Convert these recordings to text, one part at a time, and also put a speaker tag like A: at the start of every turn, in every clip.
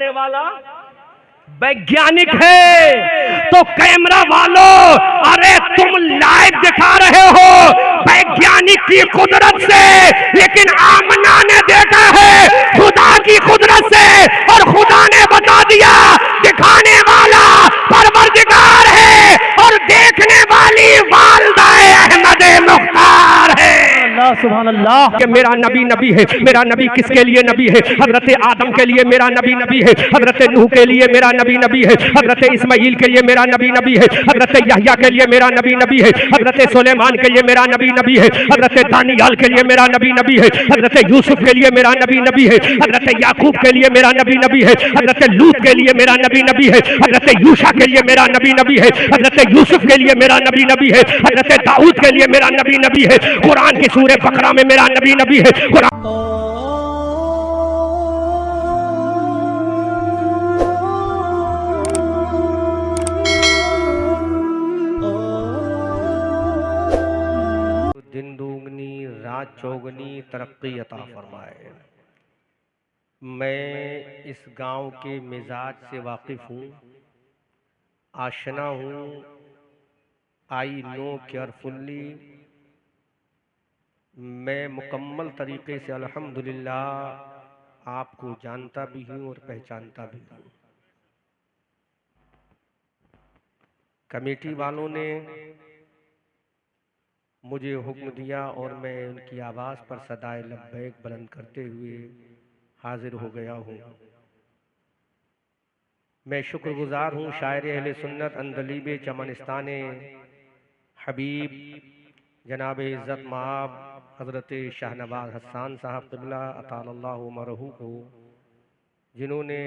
A: बनाने वाला वैज्ञानिक है। तो कैमरा वालों, अरे तुम लाइव दिखा रहे हो वैज्ञानिक की कुदरत से, लेकिन आमना ने देखा है खुदा की कुदरत से, और खुदा ने बता दिया दिखाने वाला परवरदिगार है और देखने वाली वालिदाए अहमद मुख्तार है।
B: अल्लाह सुभान अल्लाह।
A: कि मेरा नबी नबी है। मेरा नबी किसके लिए नबी है? हजरत आदम के लिए मेरा नबी नबी है। हजरत नूह के लिए मेरा नबी नबी है। हजरत इस्माइल के लिए मेरा नबी नबी है। हजरत यहया के लिए मेरा नबी नबी है। हजरत सुलेमान के लिए मेरा नबी नबी है। हजरत दानियाल के लिए मेरा नबी नबी है। हजरत यूसुफ के लिए मेरा नबी नबी है। हजरत याकूब के लिए मेरा नबी नबी है। हजरत लूत के लिए मेरा नबी नबी है। हजरत यूशा के लिए मेरा नबी नबी है। हजरत यूसुफ के लिए मेरा नबी नबी है। हजरत दाऊद के लिए मेरा नबी नबी है। कुरान की सूरह बकरा में मेरा नबी नबी है। दिन दूगनी रात चौगनी तरक्की अता फरमाए। मैं इस गांव के मिजाज से वाकिफ हूँ, आशना हूँ। I know carefully. मैं मुकम्मल तरीके से अल्हम्दुलिल्लाह आपको जानता भी हूँ और पहचानता भी हूँ। कमेटी वालों ने मुझे हुक्म दिया और मैं उनकी आवाज़ पर सदाए लब्बैक बुलंद करते हुए हाजिर हो गया हूँ। मैं शुक्रगुजार हूँ शायर अहले सुन्नत अंदलीब चमनिस्तान हबीब जनाब इज़्ज़त माब हज़रत शाहनवाज़ हसन साहब क़िबला अतालल्लाहु मरहू को, जिन्होंने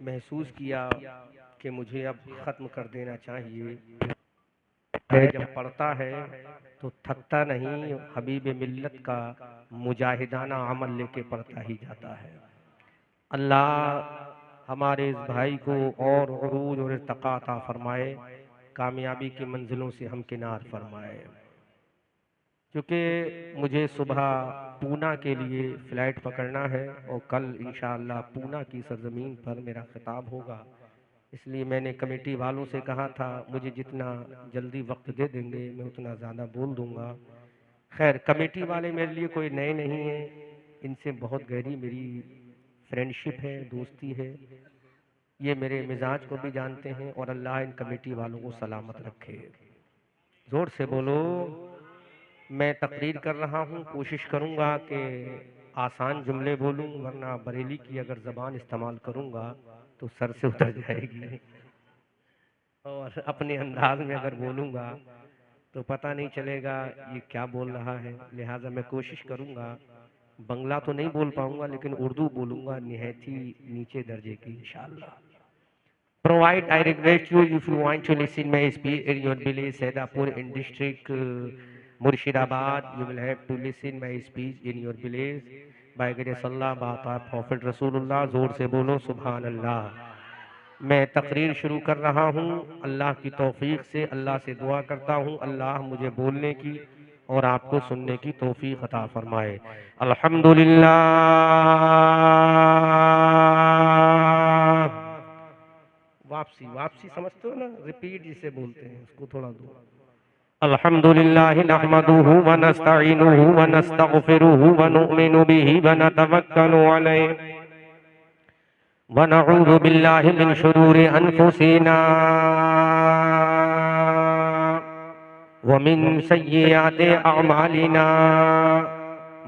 A: महसूस किया कि मुझे अब ख़त्म कर देना चाहिए। जब पढ़ता है तो थकता नहीं, हबीब मिल्लत का मुजाहिदाना अमल लेके पढ़ता ही जाता है। अल्लाह हमारे इस भाई को और उरूज और इर्तिक़ा अता फरमाए, कामयाबी की मंजिलों से हम किनार फरमाए। क्योंकि मुझे सुबह पूना के लिए फ़्लाइट पकड़ना है और कल इंशाअल्लाह पूना की सरज़मीन पर मेरा खिताब होगा, इसलिए मैंने कमेटी वालों से कहा था मुझे जितना जल्दी वक्त दे देंगे मैं उतना ज़्यादा बोल दूंगा। खैर, कमेटी वाले मेरे लिए कोई नए नहीं हैं, इनसे बहुत गहरी मेरी फ्रेंडशिप है, दोस्ती है। ये मेरे मिजाज को भी जानते हैं और अल्लाह इन कमेटी वालों को सलामत रखे। ज़ोर से बोलो। मैं तकरीर कर रहा हूँ, कोशिश करूँगा कि आसान जुमले बोलूँ, वरना बरेली की अगर ज़बान इस्तेमाल करूँगा तो सर से उतर जाएगी, और अपने अंदाज में अगर बोलूँगा तो पता नहीं चलेगा ये क्या बोल रहा है। लिहाजा मैं कोशिश करूँगा, बंगला तो नहीं बोल पाऊँगा लेकिन उर्दू बोलूँगा निहायत ही नीचे दर्जे की इंशाअल्लाह। Provide, I request you if you want to listen my speech in your village, Saidapur in district Murshidabad, you will have to listen my speech in your village by grace Allah, by Prophet Rasulullah। जोर से बोलो सुभान अल्लाह। मैं तकरीर शुरू कर रहा हूँ अल्लाह की तौफीक से। अल्लाह से दुआ करता हूँ अल्लाह मुझे बोलने की और आपको सुनने की तौफीक अता फरमाए। अल्हम्दुलिल्लाह। वापसी वापसी समझते हो ना, रिपीट जिसे बोलते हैं उसको थोड़ा दो। अल्हम्दुलिल्लाह नहमदुहु व नस्तईनुहु व नस्तगफिरुहु व नुमिनु बिही व नतवक्कलु अलैहि व नऊज़ु बिल्लाहि मिन शुरूरि अनफुसिना व मिन सय्यिआति अअमालिना।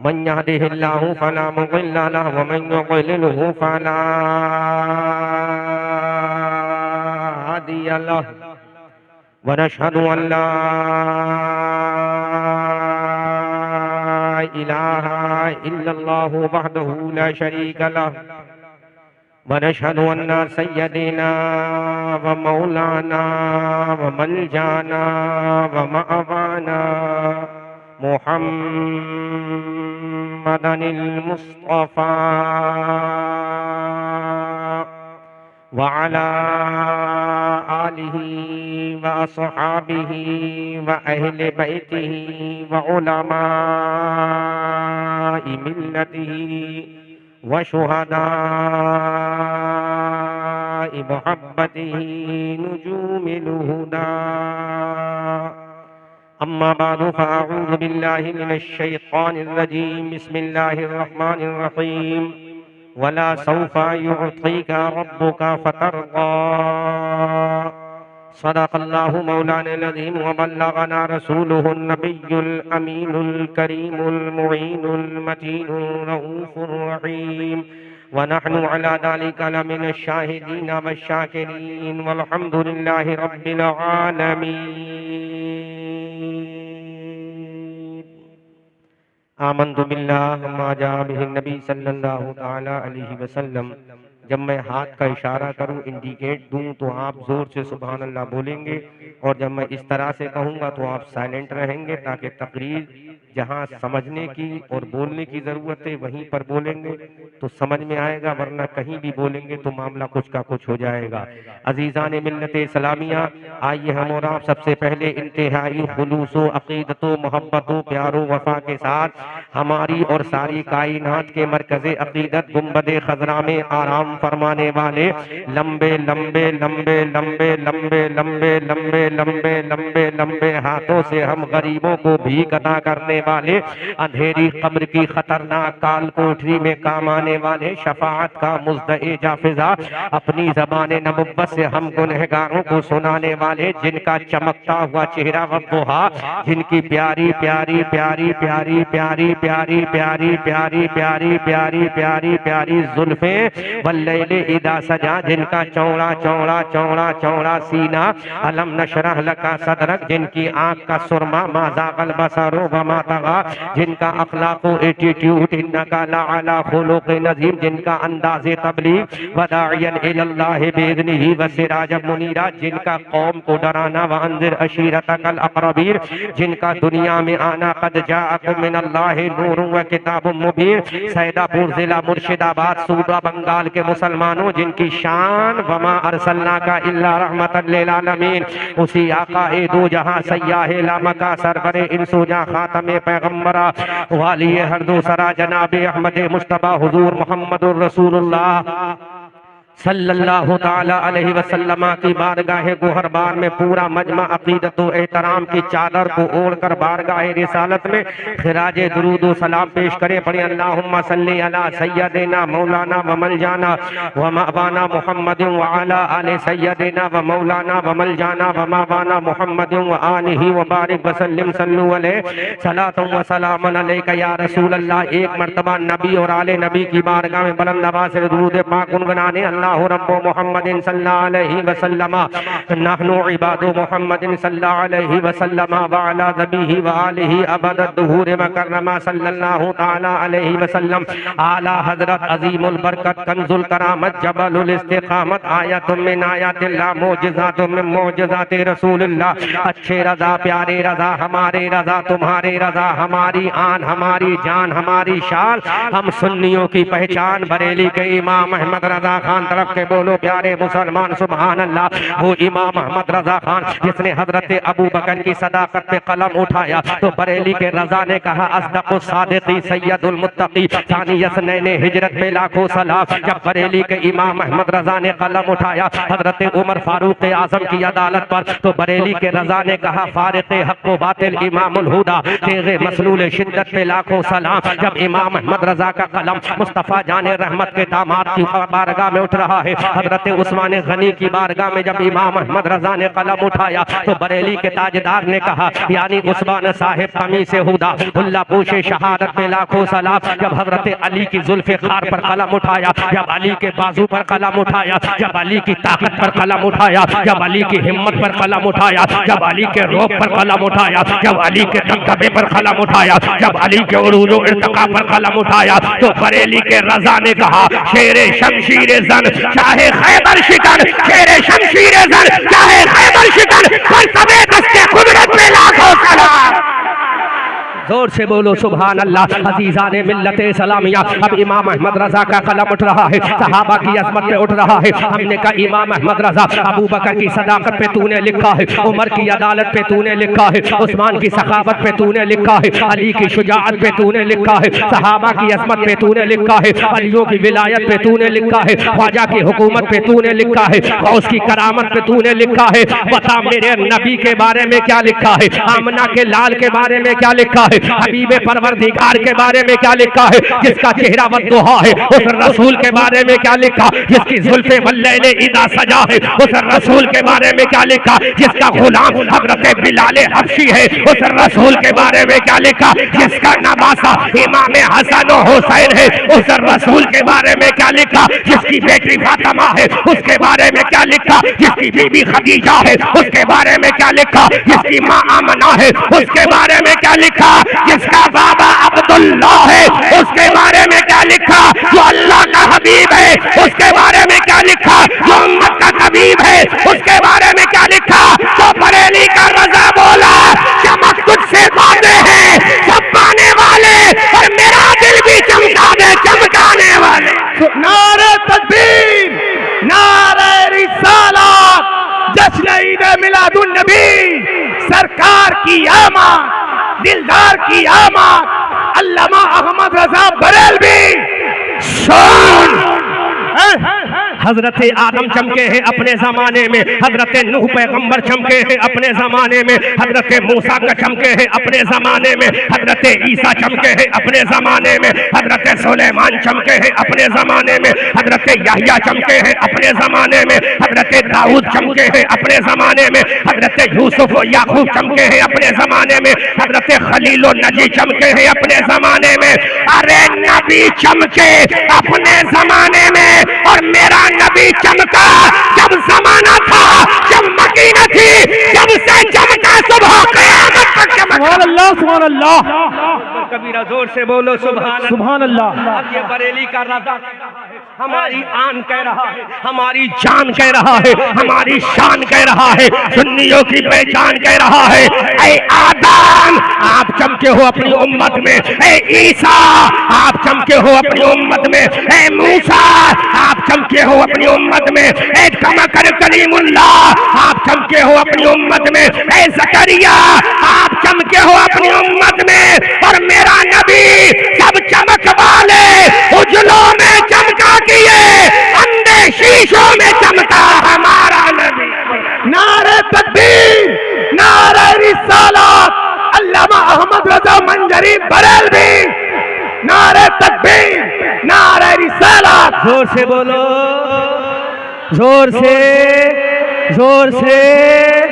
A: मन यहदिहिल्लाहु फला मुदिल्ल लहु व मन युद्लिलहु फला हादिय लहु व नशहदु अल्ला इलाहा इल्लल्लाहु वहदहु ला शरीका लहु व नशहदु अन्ना सय्यदिना व मौलाना व मलजाना व मअवाना मुहम्मदनिल मुस्तफा व अला आलिही व अस्हाबिही व अहले बैतिही व उलमाए मिल्लतिही व शुहदाए मुहब्बतिही नुजूमिल हुदा। अम्मा बादु फ़अऊज़ु बिल्लाहि मिनश शैतानिर रजीम। बिस्मिल्लाहिर रहमानिर रहीम। वला सौफा युअतीका रब्बुका फतरदा। सदक़ल्लाहु मौलाना अज़ीम व बल्लगना रसूलुहुन नबियुल अमीनुल करीमुल मुईनुल मतीनुर रऊफुर रहीम। व नहनु अला ज़ालिका लमिनश शाहिदीन वश्शाकिरीन वल्हम्दुलिल्लाहि रब्बिल आलमीन। आमन्तु बिल्लाहि मा जा बिहिन नबी सल्लल्लाहु तआला अलैहि वसल्लम। जब मैं हाथ का इशारा करूं, इंडिकेट दूं, तो आप जोर से सुभान अल्लाह बोलेंगे, और जब मैं इस तरह से कहूंगा तो आप साइलेंट रहेंगे, ताकि तकरीर जहां समझने की और बोलने की जरूरत है वहीं पर बोलेंगे तो समझ में आएगा, वरना कहीं भी बोलेंगे तो मामला कुछ का कुछ हो जाएगा। अजीजान मिल्लत इस्लामिया, आइए हम और आप सबसे पहले इंतहाई खुलूसो अकीदतो मोहब्बतो प्यारो वफा के साथ हमारी और सारी कायनात के मरकज़े अकीदत गुंबदे खजरा में आराम फरमाने वाले लंबे लंबे लंबे लंबे लंबे लंबे लंबे लंबे लंबे लंबे हाथों से हम गरीबों को भीख अदा करने वाले, अंधेरी कब्र की खतरनाक काल कोठरी में काम आने वाले, शफाअत का मुज़्दए जाफिजा अपनी ज़बाने नबुव्वत से हम गुनहगारों को सुनाने वाले, जिनका चमकता हुआ चेहरा वद्दुहा, जिनकी प्यारी प्यारी प्यारी प्यारी प्यारी प्यारी प्यारी प्यारी प्यारी प्यारी प्यारी प्यारी जुल्फे वल्लैले इदा सजा, जिनका चौड़ा चौड़ा चौड़ा चौड़ा सीना, अलम नशरह लका सदरक, जिनकी आंख का सुरमा माज़ागल बसरो वमा तगा, जिनका अखलाको एटीट्यूड इन्नका लअला खुलुक़िन अज़ीम, जिनका अंदाज़े तबलीग वदाइयन इलल्लाह बिइज़निही व सिराजम मुनीरा, जिनका कौम को डराना व अंज़िर अशीरतकल अक़रबीन, जिनका दुनिया में आना क़द जाअकुम मिनल्लाहि नूरुन व किताबुम मुबीन। सैदापुर जिला मुर्शिदाबाद सूबा बंगाल के मुसलमानों, जिनकी शान वमा अरसलनाका इल्ला रहमतल लिल आलमीन, उसी आका ए दो जहां सय्याहे लामका सरवरे इंसुजा खातमे पैगंबरा वाली हर दो सरा जनाबे अहमद मुस्तफा हुजूर मोहम्मदुर रसूलुल्लाह सल्लल्लाहु ताला अलैहि वसल्लम की बारगाह गोहरबार में पूरा मजमा अकीदत व एहतराम की चादर को ओढ़कर बारगाह रिसालत में खिराज दुरूद व सलाम पेश करें। पढ़े अल्लाहुम्मा सल्ली अला सय्यदिना मौलाना व मलजाना व मावाना मुहम्मदिन व अला आले सय्यदिना व मौलाना व मलजाना व मावाना मुहम्मदिन व आलिहि व बारिक व सल्लिम सल्लु अलैहि सलातुन व सलामुन अलैका या रसूल अल्लाह। एक मर्तबा नबी और आले नबी की बारगाह में बुलंद आवाज़ से दुरूद पाक गुनगुनाने अल्लाहु रब्बु मुहम्मदिन सल्लल्लाहु अलैहि वसल्लम नहनु इबादु मुहम्मदिन सल्लल्लाहु अलैहि वसल्लम व अला नबीही व आलिहि अबद दुहूर मकरमा सल्लल्लाहु ताला अलैहि वसल्लम। आला हजरत अजीमुल बरकत कंजुल करामत जबलुल इस्तिकामत आयतुम मिन आयातिल्लाह मौजिज़ातुम मिन मौजिज़ाति रसूलिल्लाह। अच्छे रजा प्यारे रजा हमारे रजा तुम्हारे रजा, हमारी आन हमारी जान हमारी शान, हम सुन्नियों की पहचान बरेली के इमाम अहमद रजा खान तरफ के बोलो प्यारे मुसलमान सुभान अल्लाह। वो इमाम अहमद रजा खान जिसने हजरत अबू बकर की सदाकत पे कलम उठाया तो बरेली के रजा ने कहा अस्दक़ुस सादिक़ी सय्यदुल मुत्तक़ी सानियसनैन हिजरत पे लाखों सलाम। जब बरेली के इमाम अहमद रजा ने कलम उठाया हजरत उमर फारूक आजम की अदालत पर तो बरेली के रजा ने कहा फारिक़ हक़ व बातिल इमामुल हुदा तेज़े मसलूल शिद्दत पे लाखों सलाम। जब इमाम अहमद रजा का कलम मुस्तफ़ा जाने रहमत के दामाद की बारगाह में उठ रहा है, हजरत उस्मान गनी की बारगाह में जब इमाम अहमद रजा ने कलम उठाया तो बरेली के ताजदार ने कहा यानी उस्मान साहिब कमी से हुदा हुल्ला पोशे शहादत पे लाखों सलाम। जब हजरत अली की जुल्फ़े खार पर कलम उठाया, जब अली के बाजू पर कलम उठाया, जब अली की ताकत पर कलम उठाया, जब अली की हिम्मत पर कलम उठाया, जब अली के रोब पर कलम उठाया, जब अली के दबदबे पर कलम उठाया, जब अली के उरूज व इर्तिका पर कलम उठाया तो बरेली के रजा ने कहा शेरे शमशीरे जन चाहे खैबर शिकन, शेरे शमशीरे जन चाहे खैबर शिकन, पर सबे दस्ते कुदरत में लाखों सलाम। जोर से बोलो सुभान अल्लाह। अजीज़ान मिल्लत सलामिया, अब इमाम अहमद रजा का कलम उठ रहा है, सहाबा की अजमत पे उठ रहा है। हमने कहा इमाम अहमद रजा, अबू बकर की सदाकत पे तूने लिखा है, उमर की अदालत पे तूने लिखा है, उस्मान की सखावत पे तूने लिखा है, अली की शुजाअत पे तूने लिखा है, सहाबा की अजमत पे तूने लिखा है, अलियों की विलायत पे तूने लिखा है, ख्वाजा की हुकूमत पे तूने लिखा है, गौस की करामत पे तूने लिखा है। बता मेरे नबी के बारे में क्या लिखा है, आमना के लाल के बारे में क्या लिखा है, हबीबे परवरदिगार के बारे में क्या लिखा है, जिसका चेहरा वद्दुहा है, उस रसूल के बारे में क्या लिखा, जिसकी जुल्फे वल्लैले इदा सजा है, उस रसूल के बारे में क्या लिखा, जिसका गुलाम हजरत बिलाल हबशी है, उस रसूल के बारे में क्या लिखा, जिसका नवासा इमाम हसन और हुसैन है, उस रसूल के बारे में क्या लिखा, जिसकी बेटी फातिमा है, उसके बारे में क्या लिखा, जिसकी बीबी खदीजा है, उसके बारे में क्या लिखा, जिसकी माँ आमना है, उसके बारे में क्या लिखा, जिसका बाबा अब्दुल्ला है, उसके बारे में क्या लिखा, जो अल्लाह का हबीब है, उसके बारे में क्या लिखा, जो उम्मत का तबीब है, उसके बारे में क्या लिखा, तो बरेली का रजा बोला चमक तुझसे बाते हैं सब पाने वाले, और मेरा दिल भी चमका दे चमकाने वाले।
B: नारे तकबीर, नारे रिसालत, जश्न ईद मिलादुन नबी, सरकार की आमद, दिलदार की आमद, अल्लामा अहमद रजा बरेलवी।
A: सुन, हजरत आदम चमके हैं अपने जमाने में, हजरत नूह पैगंबर चमके हैं अपने जमाने में, हजरत मूसा का चमके हैं अपने जमाने में, हजरत ईसा चमके हैं अपने जमाने में, हजरत सुलेमान चमके हैं अपने जमाने में, हजरत याहिया चमके हैं अपने जमाने में, हजरत दाऊद चमके हैं अपने जमाने में, हजरत यूसुफ और याकूब चमके हैं अपने जमाने में, हजरत खलील और नजी चमके हैं अपने जमाने में। अरे नबी चमके अपने जमाने में, और मेरा नबी चमका जब जमाना था, जब मकी न थी, जब से चमका सुबह क़यामत तक चमका।
B: सुभान अल्लाह, सुभान अल्लाह,
A: कबीरा जोर से बोलो सुभान
B: सुभान अल्लाह।
A: ये बरेली का रजा हमारी आन कह रहा है, हमारी जान कह रहा है, हमारी शान कह रहा है, सुन्नियों की पहचान कह रहा है। ऐ आदम आप चमके हो अपनी उम्मत में, ऐ ईसा आप चमके हो अपनी उम्मत में, ऐ मूसा आप चमके हो अपनी उम्मत में, ऐ कमकर कलीमुल्लाह आप चमके हो अपनी उम्मत में, ऐ ज़करिया आप चमके हो अपनी उम्मत में, और मेरा नबी सब चमक वाले उजलों में चमका किए, अंधे शीशों में चमका हमारा नबी।
B: नारे तकबीर, नारे रिसालत, अल्लामा अहमद रजा मंजरी बरेलवी। नारे तकबीर, नारे रिसालत।
A: जोर से बोलो, जोर से, जोर से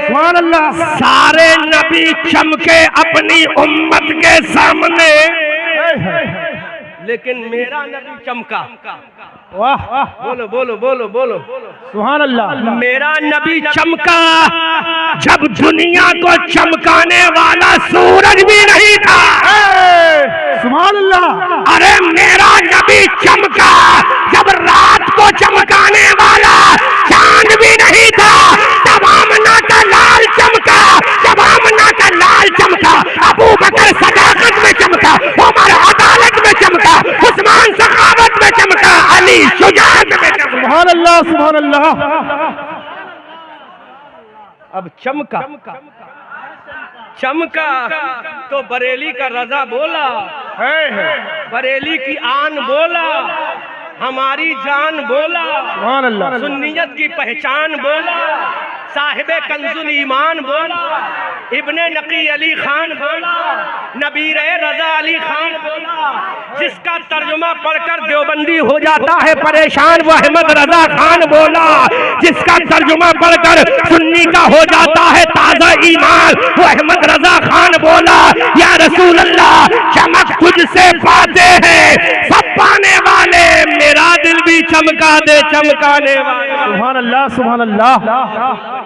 B: सुभान अल्लाह।
A: सारे नबी चमके अपनी उम्मत के सामने, लेकिन मेरा नबी चमका।
B: वाह,
A: बोलो बोलो बोलो बोलो,
B: सुभान अल्लाह।
A: मेरा नबी चमका जब दुनिया को चमकाने वाला सूरज भी नहीं था।
B: सुभान अल्लाह।
A: अरे मेरा नबी चमका जब रात को चमकाने वाला चांद भी नहीं था। तब आमना का लाल चमका, जब आमना का लाल चमका, अबू बकर सदाकत में चमका, उमर अदालत में चमका, उस्मान सखावत में चमका, अली शुजाअत में चमका।
B: सुभान अल्लाह, सुभान अल्लाह।
A: अब चमका, चमका तो बरेली का रजा बोला, बरेली की आन बोला, हमारी जान बोला,
B: सुभान अल्लाह।
A: सुन्नियत की पहचान बोला, साहिबे कंजुल ईमान बोला, इब्ने नकी अली खान बोला, नबीर रजा अली खान बोला, जिसका तर्जुमा पढ़कर देवबंदी हो जाता है परेशान वो अहमद रजा खान बोला, जिसका तर्जुमा पढ़कर सुन्नी का हो जाता है ताजा ईमान वो अहमद रजा खान बोला। या रसूल अल्लाह चमक तुझसे पाते हैं सब पाने वाले, मेरा दिल भी चमका दे चमकाने वाले।
B: सुभान अल्लाह, सुभान अल्लाह।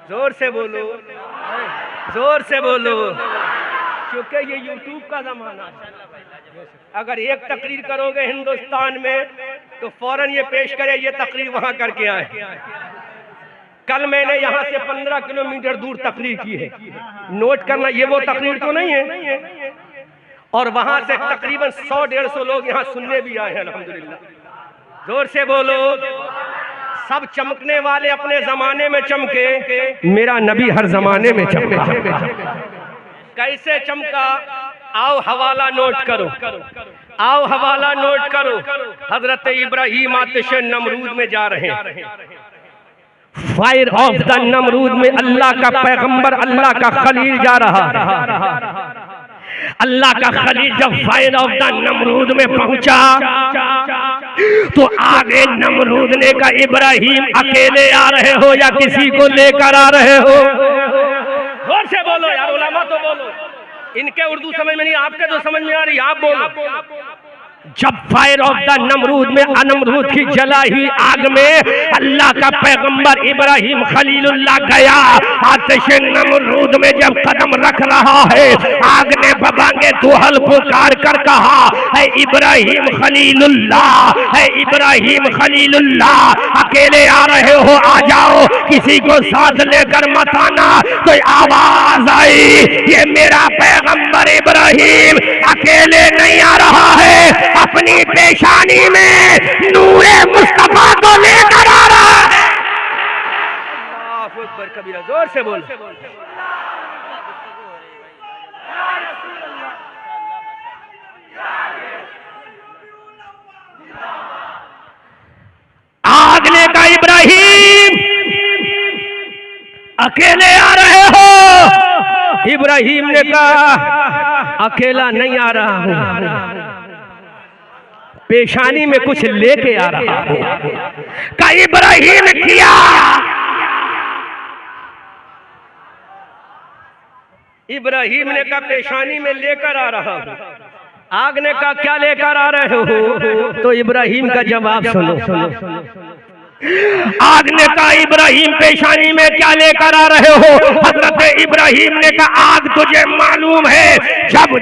A: जोर से बोलो, जोर से बोलो, क्योंकि ये यूट्यूब का जमाना है। अगर एक तकरीर करोगे हिंदुस्तान में तो फौरन ये पेश करे ये तकरीर वहां करके आए। कल मैंने यहाँ से 15 किलोमीटर दूर तकरीर की है, नोट करना, ये वो तकरीर तो नहीं है। और वहां से तकरीबन 100-150 लोग यहाँ सुनने भी आए हैं, अल्हम्दुलिल्लाह। जोर से बोलो। सब चमकने वाले अपने जमाने में चमके, मेरा नबी हर जमाने में चमका। कैसे चमका? आओ हवाला नोट करो, आओ हवाला नोट करो। हजरत इब्राहिम आतिश नमरूद में जा रहे हैं, फायर ऑफ द नमरूद में अल्लाह का पैगंबर, अल्लाह का खलील जा रहा है। अल्लाह का खलील जब फायर ऑफ द नमरूद में पहुंचा तो आगे नमरूद ने कहा, इब्राहिम अकेले आ रहे हो या किसी को लेकर आ रहे हो? जोर से बोलो यार, उलमा तो बोलो। इनके उर्दू समझ में नहीं, आपके तो समझ में आ रही, आप बोलो। जब फायर ऑफ द नमरूद में अनमरूद की जला हुई आग में अल्लाह का पैगंबर इब्राहिम खलीलुल्लाह गया, आतिश नमरूद में जब कदम रख रहा है, आग ने बबांगे दुहल पुकार कर कहा, है इब्राहिम खलीलुल्लाह, है इब्राहिम खलीलुल्लाह, अकेले आ रहे हो? आ जाओ, किसी को साथ लेकर मत आना। तो आवाज आई, ये मेरा पैगंबर इब्राहिम अकेले नहीं आ रहा है, अपनी पेशानी में नूरे मुस्तफा को लेकर आ रहा है। अल्लाहु अकबर कबीरा, जोर से बोल। आग ने कहा, इब्राहिम अकेले आ रहे हो? इब्राहिम ने कहा, अकेला नहीं आ रहा हूं, पेशानी में कुछ लेके आ रहा हूं। का इब्राहिम किया, इब्राहिम ने कहा पेशानी में लेकर आ रहा हूं। आग ने कहा क्या लेकर आ रहे हो? तो इब्राहिम का जवाब सुनो। आग ने कहा, इब्राहिम पेशानी में क्या लेकर आ रहे हो? हजरत इब्राहिम ने कहा, आग तुझे मालूम है, जब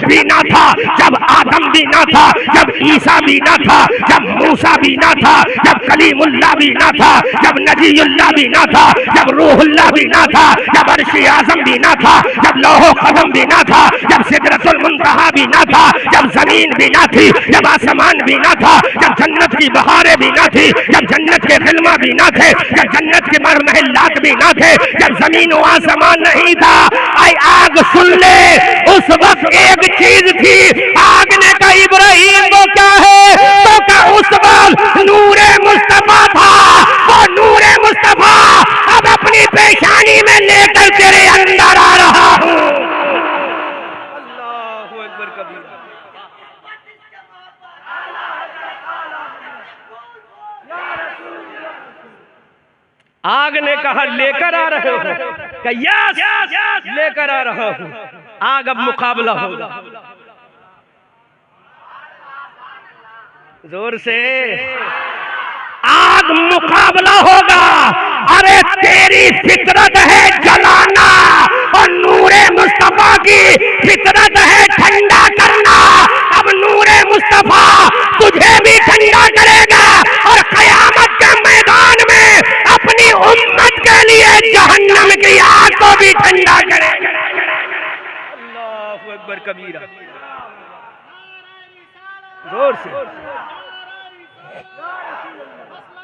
A: भी ना था, जब आदम भी ना था, जब ईसा भी ना था, जब मूसा भी ना था, जब कलीमुल्लाह भी ना था, जब नजीयुल्लाह भी ना था, जब रूहुल्लाह भी ना था, जब अर्श आज़म भी ना था, जब लौह कलम भी ना था, जब सिदरतुल मुंतहा भी ना था, जब जमीन भी ना थी, जब आसमान भी ना था, जब जन्नत की बहारें भी ना थी, जब जन्नत के फिल्मा भी ना थे, जब जन्नत के महल्लात भी ना थे, जब जमीन व आसमान नहीं था। आई आग सुन ले, उस वक्त एक चीज थी। आग ने कहा, इब्राहिम वो क्या है? तो क्या उस वक्त नूरे मुस्तफा था। वो नूरे मुस्तफा अब अपनी पेशानी में लेकर तेरे अंदर आ रहा हूं। अल्लाहु अकबर कबीरा। आग ने कहा लेकर आ रहे हो? कहा यस लेकर आ रहा हूं। आग अब मुकाबला होगा, जोर से आग मुकाबला होगा। अरे तेरी फितरत है जलाना और नूरे मुस्तफा की फितरत है ठंडा करना। अब नूरे मुस्तफा तुझे भी ठंडा करेगा और कयामत के मैदान में अपनी उम्मत के लिए जहन्नम की आग को भी ठंडा करेगा। अल्लाहु अकबर कबीरा, जोर से।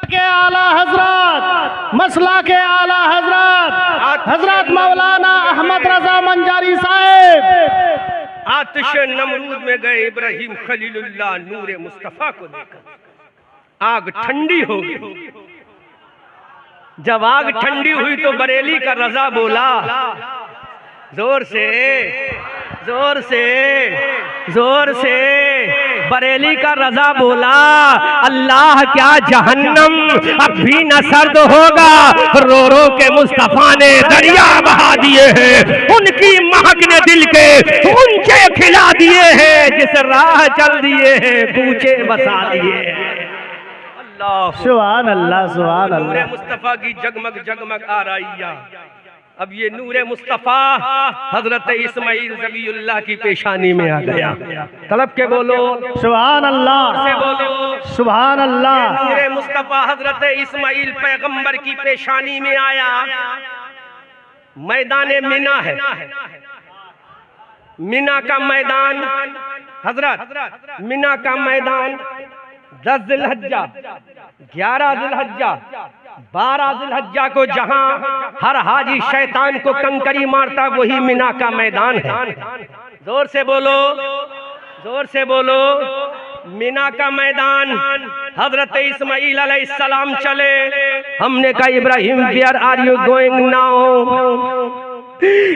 B: के आला हजरत, मसला के आला हजरत, हजरत मौलाना अहमद रजा मंजारी साहब
A: आतिश नमरूद में गए इब्राहिम खलीलुल्लाह नूरे मुस्तफा को लेकर। आग ठंडी हो गई। जब आग ठंडी हुई तो बरेली का रजा बोला, जोर से जोर से जोर से बरेली का रजा बोला, अल्लाह क्या जहन्नम अब भी न सर्द होगा। रो रो के मुस्तफा ने दरिया बहा दिए हैं, उनकी महक ने दिल के ऊंचे खिला दिए हैं, जिस राह चल दिए हैं कूचे बसा दिए हैं। अल्लाह
B: सुभान अल्लाह, सुभान अल्लाह।
A: मुस्तफा की जगमग जगमग आराइया अब ये नूरे मुस्तफ़ा हजरत इस्माइल ज़बीउल्लाह की पेशानी में आ गया। तलब के बोलो
B: सुभान अल्लाह,
A: से बोलो
B: सुभान अल्लाह।
A: नूरे मुस्तफ़ा हजरत इस्माइल पैगंबर की पेशानी में आया। मैदान मिना है, मिना का मैदान हजरत, मिना का मैदान 10 जिलहज्जा, 11 जिलहज्जा, 12 जिलहज्जा को जहां हर हाजी शैतान को कंकरी मारता वही मिना का मैदान है। जोर से बोलो, जोर से बोलो। मिना का मैदान हजरत इस्माइल अलैहिस्सलाम चले। हमने कहा Ibrahim where are you going now?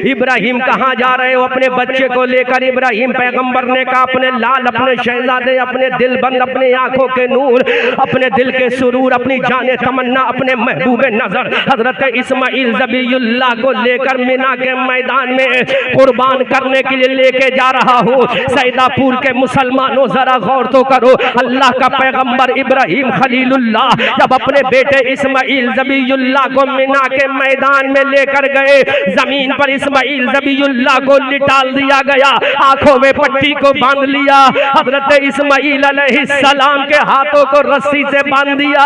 A: Ibrahim कहाँ जा रहे हो अपने बच्चे को लेकर? इब्राहिम पैगंबर ने कहा अपने लाल, अपने शहजादे, अपने दिलबंद, अपने आंखों के नूर, अपने दिल के सुरूर, अपनी जाने तमन्ना, अपने महबूब नजर हजरत इस्माइल ज़बीउल्लाह को लेकर मिना के मैदान में कुर्बान करने के लिए लेके जा रहा हूँ। सैदापुर के मुसलमानों जरा गौर तो करो, अल्लाह का पैगंबर इब्राहिम खलीलुल्लाह जब अपने बेटे इस्माइल ज़बीउल्लाह को मिना के मैदान में लेकर गए, जमीन पर इस्माइल ज़बीउल्लाह को लिटाल दिया गया, आंखों में पट्टी को बांध लिया, हजरत इस्माइल अलैहिस्सलाम के हाथों को रस्सी से बांध दिया।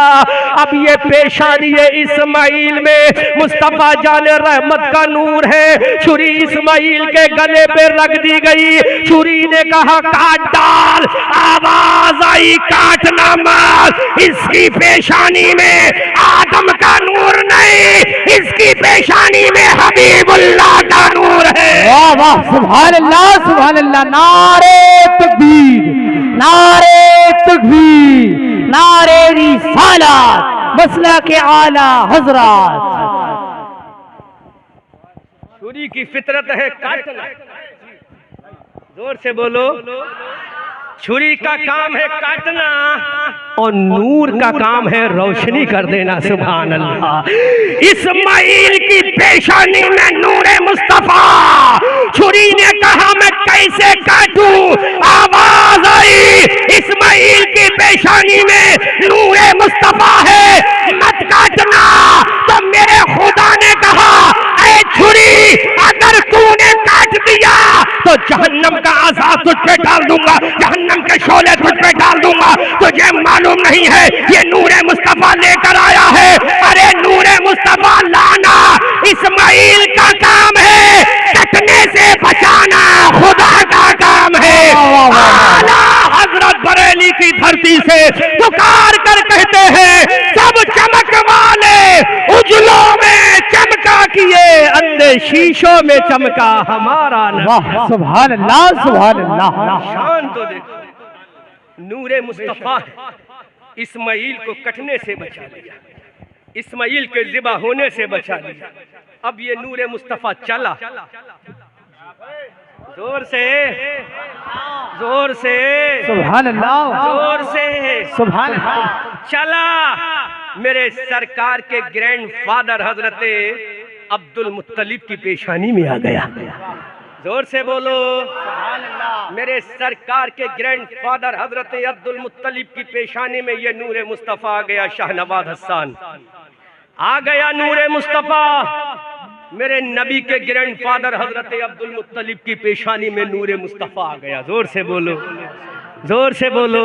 A: अब ये पेशानी इस्माइल में मुस्तफा जाने रहमत का नूर है। छुरी इस्माइल के गले पे रख दी गई। छुरी ने कहा काट डाल, आवाज आई काटना मत। इसकी पेशानी में आदम का नूर नहीं, इसकी पेशानी में हबीबुल्लाह का नूर है।
B: वाह वाह, सुभान अल्लाह, सुभान अल्लाह। नारे तकबीर, नारे तकबीर, नारे रिसालत, मसलक आला हजरत।
A: छुरी की फितरत है काटना। जोर से बोलो। छुरी का काम है काटना और नूर का काम है रोशनी कर देना। सुभान अल्लाह। इस्माइल की पेशानी में नूरे मुस्तफा। छुरी ने कहा मैं कैसे काटूं? आवाज आई इस्माइल की पेशानी में नूरे मुस्तफा है, मत काटना। तो मेरे खुदा ने कहा ऐ छुरी, अगर तूने काट दिया तो जहन्नम का आजाद तुझ पे डाल दूंगा, जहन्नम के शोले तुझ पे डाल दूंगा। तुझे मालूम नहीं है ये नूरे मुस्तफा लेकर आया है। अरे नूरे मुस्तफा लाना इस्माइल का काम है, कटने से बचाना खुदा का काम है। आला हजरत बरेली की धरती से पुकार कर कहते हैं सब चमक वाले उजलों में चमका किए, अंधे शीशों में चमका हमारा
B: वाह, सुभान अल्लाह, सुभान अल्लाह।
A: शान तो देखो। नूरे मुस्तफा इस्माइल को कटने से बचा लिया, इस्माइल के ज़िबा होने से बचा लिया। अब ये नूरे मुस्तफा चला। जोर से, जोर से,
B: सुभान अल्लाह,
A: जोर से
B: सुभान अल्लाह।
A: चला। मेरे सरकार के ग्रैंडफादर हजरते अब्दुल मुत्तलिब की पेशानी में आ गया। जोर से बोलो। मेरे सरकार के ग्रैंडफादर हजरत अब्दुल मुत्तलिब की पेशानी में ये नूरे मुस्तफ़ा आ गया। शाहनवाज हसन आ गया नूरे मुस्तफ़ा। मेरे नबी के ग्रैंडफादर हजरत अब्दुल मुत्तलिब की पेशानी में नूरे मुस्तफ़ा आ गया। जोर से बोलो, जोर से बोलो,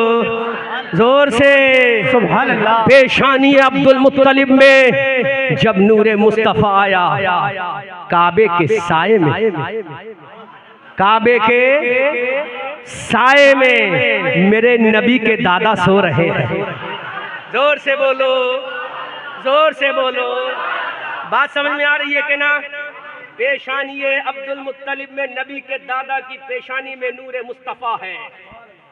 A: जोर से।
B: सुभान अल्लाह।
A: पेशानी अब्दुल मुत्तलिब में जब नूरे मुस्तफ़ा आया, काबे के साए में, काबे के साए में मेरे नबी के दादा सो रहे हैं। जोर से बोलो, जोर से बोलो। बात समझ में आ रही है कि ना? पेशानी अब्दुल मुत्तलिब में नबी के दादा की पेशानी में नूरे मुस्तफ़ा है।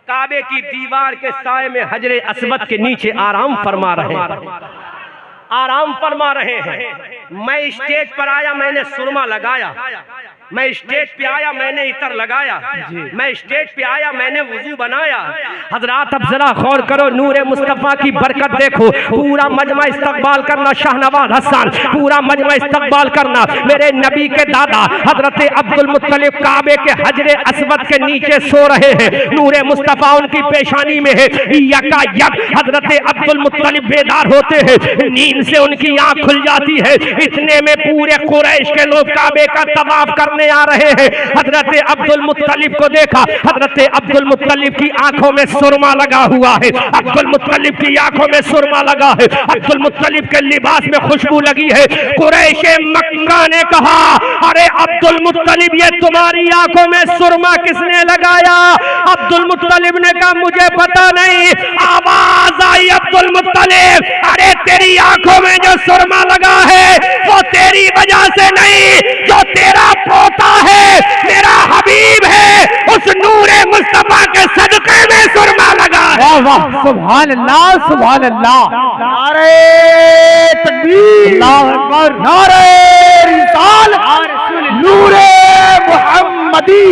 A: काबे की दीवार के साए में हजरे अस्वद के नीचे आराम फरमा रहे हैं, आराम फरमा रहे हैं। मैं स्टेज पर आया, मैंने सुरमा लगाया, मैं स्टेज पे आया, मैंने इतर लगाया, मैं स्टेज पे आया, मैंने वुजू बनाया। हजरात अब जरा गौर करो, नूरे मुस्तफा की बरकत देखो। पूरा मजमा इस्तकबाल करना शाहनवाज हसन, पूरा मजमा इस्तकबाल करना। मेरे नबी के दादा हजरत अब्दुल मुत्तलिब काबे के हजरे अस्वद के नीचे सो रहे हैं। नूरे मुस्तफा उनकी पेशानी में है। यकायक हजरत अब्दुल मुत्तलिब बेदार होते हैं, नींद से उनकी आंख खुल जाती है। इतने में पूरे कुरैश के लोग काबे का तवाफ करने आ रहे हैं। हजरत अब्दुल मुत्तलिब को देखा, हजरत अब्दुल मुत्तलिब की आंखों में सुरमा लगा हुआ है, अब्दुल मुत्तलिब की आंखों में सुरमा लगा है, अब्दुल मुत्तलिब के लिबास में खुशबू लगी है। कुरैश मक्का ने कहा, अरे अब्दुल मुत्तलिब, ये तुम्हारी आंखों में सुरमा किसने लगाया? अब्दुल मुत्तलिब ने कहा, मुझे पता नहीं। आवाज आई अब्दुल मुत्तलिब, अरे तेरी आंखों में जो सुरमा लगा है वो तेरी वजह से नहीं, जो तेरा पोता है, मेरा हबीब है, उस नूरे मुस्तफा के सदके में सुरमा लगा है।
B: वाह वाह, सुभान अल्लाह, सुभान अल्लाह। नारे तकबीर, अल्लाहु अकबर, नारे रिसालत, नूरे मुहम्मदी,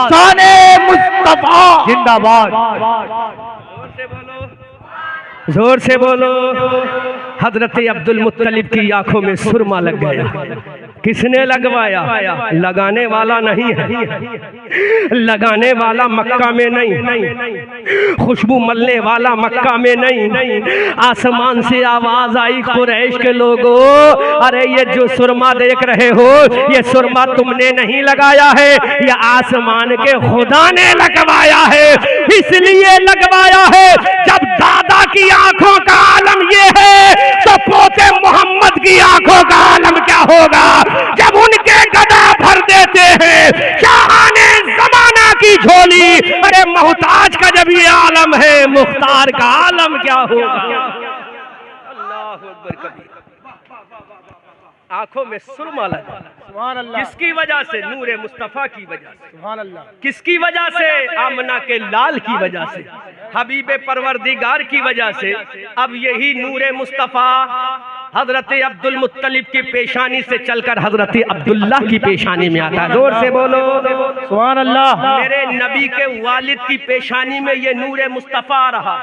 B: शाने मुस्तफा जिंदाबाद।
A: जोर से बोलो। हजरत अब्दुल मुत्तलिब की आंखों में सुरमा लग गया। किसने लगवाया? लगाने वाला नहीं है, लगाने वाला मक्का में नहीं, खुशबू मलने वाला मक्का में नहीं। आसमान से आवाज आई, कुरैश के लोगों, अरे ये जो सुरमा देख रहे हो, ये सुरमा तुमने नहीं लगाया है, ये आसमान के खुदा ने लगवाया है। इसलिए लगवाया है, जब दादा की आंखों का आलम ये है तो पोते मोहम्मद की आंखों का आलम क्या होगा? जब उनके गदा भर देते हैं शाहाने जमाना की झोली, अरे मोहताज का जब ये आलम है, मुख्तार का आलम क्या होगा? अल्लाह अकबर कबीर। आंखों में सुरमा लगा,
B: सुभान अल्लाह।
A: किसकी वजह से? नूरे मुस्तफा की वजह से।
B: सुभान अल्लाह।
A: किसकी वजह से? आमना के लाल की वजह से, हबीबे परवरदिगार की वजह से। अब यही नूरे मुस्तफा हजरत अब्दुल मुत्तलिब की पेशानी से चलकर हजरत अब्दुल्ला की पेशानी में आता है। जोर से बोलो
B: सुभान अल्लाह।
A: मेरे नबी के वालिद की पेशानी में ये नूरे मुस्तफा रहा।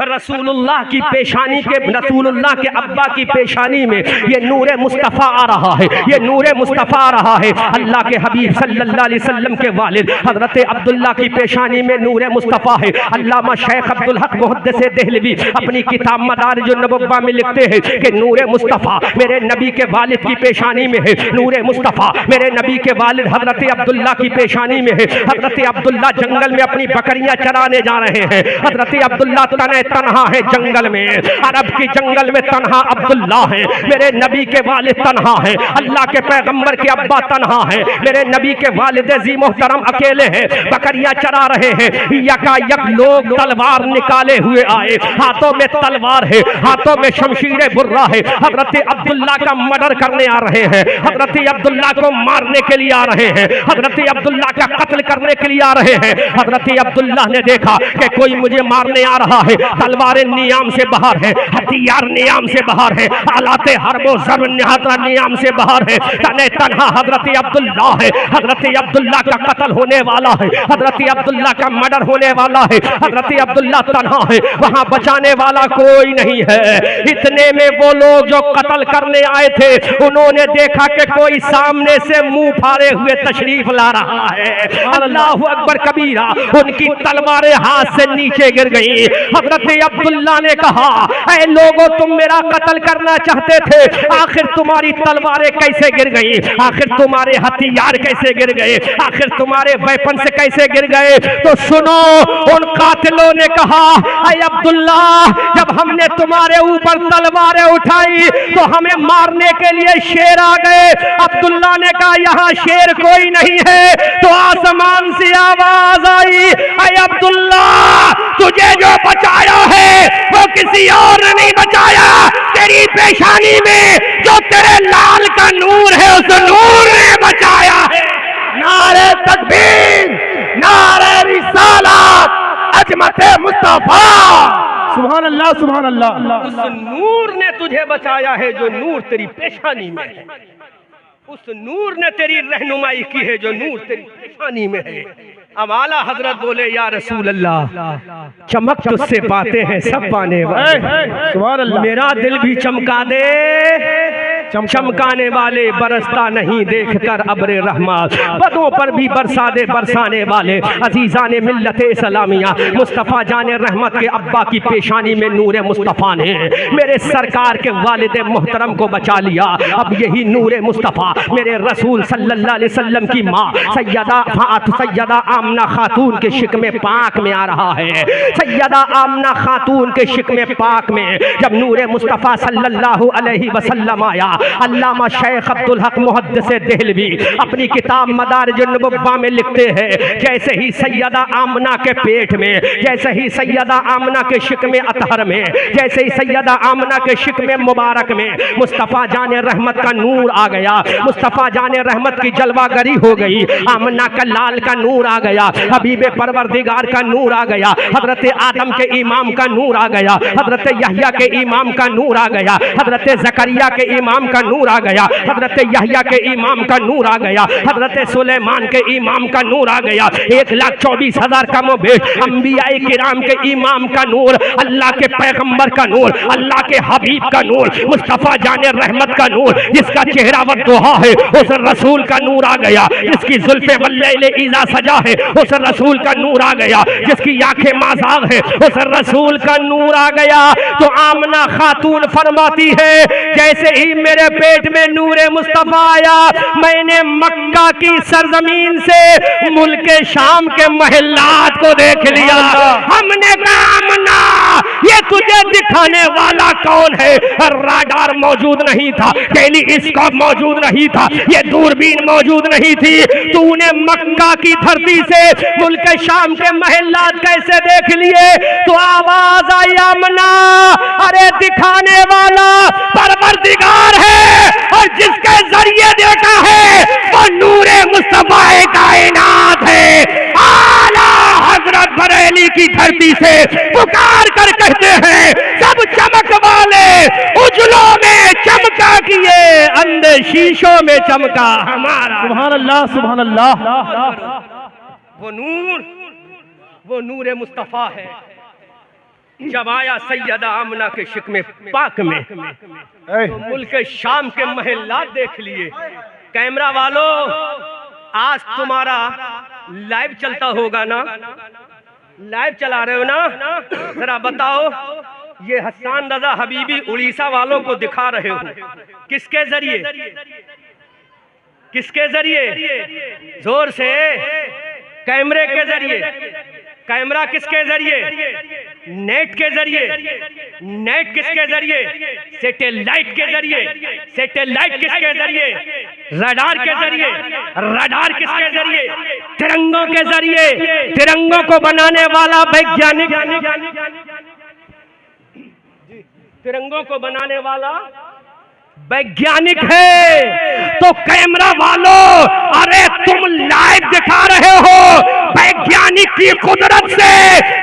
A: रसूलुल्लाह की पेशानी के, रसूलुल्लाह के अब्बा की पेशानी में ये नूरे मुस्तफ़ा आ रहा है, ये नूरे मुस्तफ़ा आ रहा है। अल्लाह के हबीब सल्लल्लाहु अलैहि वसल्लम के वालिद हज़रत अब्दुल्ला की पेशानी में नूरे मुस्तफ़ा है। अल्लामा शेख अब्दुल हक मुहद्दिस देहलवी अपनी किताब मदारिजुन नबुव्वा में लिखते हैं कि नूरे मुस्तफ़ा मेरे नबी के वालिद की पेशानी में है, नूरे मुस्तफ़ा मेरे नबी के वालिद हज़रत अब्दुल्ला की पेशानी में है। हज़रत अब्दुल्ला जंगल में अपनी बकरियां चराने जा रहे हैं। हज़रत अब्दुल्ला तन्हा है जंगल में, अरब की जंगल में तन्हा अब्दुल्ला है। मेरे नबी के वालिद तन्हा है, अल्लाह के पैगंबर के अब्बा तन्हा है, मेरे नबी के वालिद जी मोहतरम अकेले हैं, बकरियां चरा रहे हैं। यकायक लोग तलवार निकाले हुए आए, हाथों में तलवार है, हाथों में शमशीर बुर्रा है। हजरत अब्दुल्ला का मर्डर करने आ रहे हैं, हजरत अब्दुल्ला को मारने के लिए आ रहे हैं, हजरत अब्दुल्ला का कत्ल करने के लिए आ रहे हैं। हजरत अब्दुल्ला ने देखा कि कोई मुझे मारने आ रहा है, तलवारें नियाम से बाहर है, हथियार नियाम से बाहर है, आलाते हरबो ज़र्ब नियाम से बाहर है। तने तन्हा हजरत अब्दुल्ला है, हजरत अब्दुल्ला का कत्ल होने वाला है, हजरत अब्दुल्ला का मर्डर होने वाला है। हजरत अब्दुल्ला तन्हा है, वहां बचाने वाला कोई नहीं है। इतने में वो लोग जो कत्ल करने आए थे, उन्होंने देखा कि कोई सामने से मुंह फाड़े हुए तशरीफ ला रहा है। अल्लाहु अकबर कबीरा, उनकी तलवारें हाथ से नीचे गिर गई। हजरत अब्दुल्ला ने कहा, ऐ लोगों, तुम मेरा कत्ल करना चाहते थे, आखिर तुम्हारी तलवारें कैसे गिर गई? आखिर तुम्हारे हथियार कैसे गिर गए? आखिर तुम्हारे वेपन से कैसे गिर गए? तो सुनो, उन कातिलों ने कहा, ऐ अब्दुल्ला, जब हमने तुम्हारे ऊपर तलवारें उठाई तो हमें मारने के लिए शेर आ गए। अब्दुल्ला ने कहा, यहाँ शेर कोई नहीं है। तो आसमान से आवाज आई, ऐ अब्दुल्ला, तुझे जो बचाया है वो किसी और ने नहीं बचाया, तेरी पेशानी में जो तेरे लाल का नूर है उस नूर ने बचाया है।
B: नारे तकबीर, नारे रिसालत, अजमत मुस्तफा। सुभान अल्लाह, सुभान अल्लाह।
A: उस नूर ने तुझे बचाया है जो नूर तेरी पेशानी में है। उस नूर ने तेरी रहनुमाई की है जो नूर तेरी पेशानी में है। अब आला हजरत बोले या रसूल अल्लाह, चमक तुझसे पाते हैं सब पाने वाले,
B: सुभान अल्लाह।
A: मेरा दिल भी चमका दे, चमकाने वाले बरसता नहीं देखकर अब्रे रहमत, बदों पर भी बरसा दे बरसाने वाले। अजीजा ने मिल्लते सलामिया, मुस्तफ़ा जाने रहमत के अब्बा की पेशानी में नूर मुस्तफ़ा ने मेरे सरकार के वालिद मोहतरम को बचा लिया। अब यही नूर मुस्तफ़ा मेरे रसूल सल्लल्लाहु अलैहि वसल्लम की माँ सैयदा आमना खातून के शिकमे पाक में आ रहा है। सैयदा आमना खातून के शिकमे पाक में जब नूर मुस्तफ़ा सल्लल्लाहु अलैहि वसल्लम आया, अल्लामा शेख अब्दुल हक मुहद्दिस देहलवी अपनी किताब मदारिजुन नबुव्वा में लिखते हैं, जैसे ही सैयदा आमना के पेट में, जैसे ही सैयदा आमना के शिकमे अतहर में, जैसे ही सैयदा आमना के शिकमे मुबारक में मुस्तफ़ा जाने रहमत का नूर आ गया, मुस्तफ़ा जाने रहमत की जलवागरी हो गई। आमना का लाल का नूर आ गया, हबीबे परवरदिगार का नूर आ गया, हजरत आदम के इमाम का नूर आ गया, हजरत यहया के इमाम का नूर आ गया, हजरत जकरिया के इमाम का नूर आ गया, हजरत यहया के इमाम का नूर आ गया, हजरत सुलेमान के इमाम का नूर आ गया। 1,24,000 कम बेश अंबियाए किराम के इमाम का नूर, अल्लाह के पैगंबर का नूर, अल्लाह के हबीब का नूर, मुस्तफ़ा जाने रहमत का नूर, जिसका चेहरा वद्दुहा है उस रसूल का नूर आ गया, जिसकी जुल्फे वल्लैल इज़ा सजा है उस रसूल का नूर आ गया, जिसकी आंखें माज़ाग है उस रसूल का नूर आ गया। तो आमना खातून फरमाती है, जैसे ही मेरे पेट में नूरे मुस्तफ़ा आया, मैंने मक्का की सरजमीन से मुल्क शाम के महल्लात को देख लिया। हमने कहा आमना, ये तुझे दिखाने वाला कौन है? राडार मौजूद नहीं था, टेलीस्कोप मौजूद नहीं था, ये दूरबीन मौजूद नहीं थी, तूने मक्का की धरती से मुल्क शाम के महल्लात कैसे देख लिए? तो आवाज आई आमना, अरे दिखाने वाला परवरदिगार है और जिसके जरिए देखा है वो नूरे मुस्तफ़ा कायनात है। आला हजरत बरेली की धरती से पुकार कर कहते हैं, सब चमक वाले उजलों में चमका किए, अंधे शीशों में चमका हमारा।
B: सुभान अल्लाह, सुभान अल्लाह।
A: वो नूर मुस्तफ़ा है। जब आया सैयदा आमना के शिकमे पाक में तो मुल्क शाम के महल्लात देख लिए। कैमरा वालों, आज तुम्हारा लाइव चलता होगा ना? लाइव चला रहे हो ना? जरा बताओ, ये हसन रजा हबीबी उड़ीसा वालों को दिखा रहे हो किसके जरिए? किसके जरिए? जोर से, कैमरे के जरिए। कैमरा किसके जरिए? नेट के जरिए। नेट किसके जरिए? सैटेलाइट के जरिए। सैटेलाइट किसके जरिए? रडार के जरिए। रडार किसके जरिए? तिरंगों के जरिए। तिरंगों को बनाने वाला वैज्ञानिक, तिरंगों को बनाने वाला वैज्ञानिक है। तो कैमरा वालों, अरे तुम लाइव दिखा रहे हो वैज्ञानिक की कुदरत से,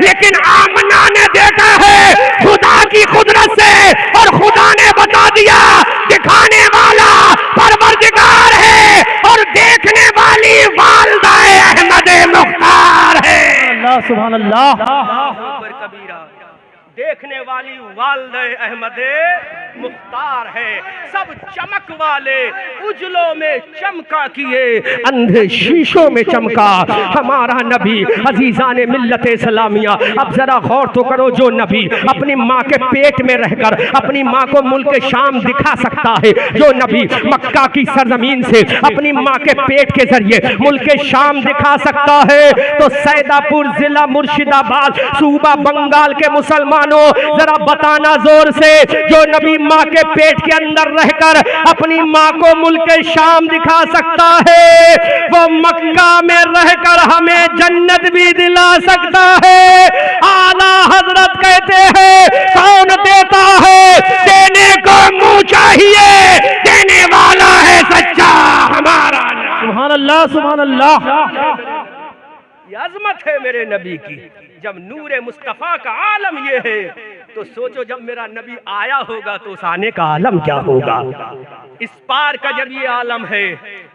A: लेकिन आमना ने देखा है खुदा की कुदरत से, और खुदा ने बता दिया दिखाने वाला परवरदिगार है और देखने वाली वालिदाए अहमद मुख्तार है।
B: अल्लाह, सुभान अल्लाह।
A: कबीरा, देखने वाली वालिदाए अहमद मुख्तार है। सब चमक वाले उजलों में चमका किए, अंधे शीशों में चमका हमारा नबी। अजीजान मिल्लत इस्लामिया, अब जरा गौर तो करो, जो नबी अपनी माँ के पेट में रहकर अपनी माँ को मुल्क शाम दिखा सकता है, जो नबी मक्का की सरजमीन से अपनी माँ के पेट के जरिए मुल्क शाम दिखा सकता है, तो सैदापुर जिला मुर्शिदाबाद सूबा बंगाल के मुसलमानों जरा बताना जोर से, जो नबी माँ के पेट के अंदर रहकर अपनी माँ को मुल्क शाम दिखा सकता है, वो मक्का में रहकर हमें जन्नत भी दिला सकता है। आला हजरत कहते हैं, कौन देता है? देने को मुंह चाहिए, देने वाला है सच्चा हमारा।
B: सुभान अल्लाह, सुभान अल्लाह।
A: ये अजमत है मेरे नबी की। जब नूरे मुस्तफ़ा का आलम ये है तो सोचो जब मेरा नबी आया होगा तो उस आने का आलम क्या होगा। इस पार का जब ये आलम है,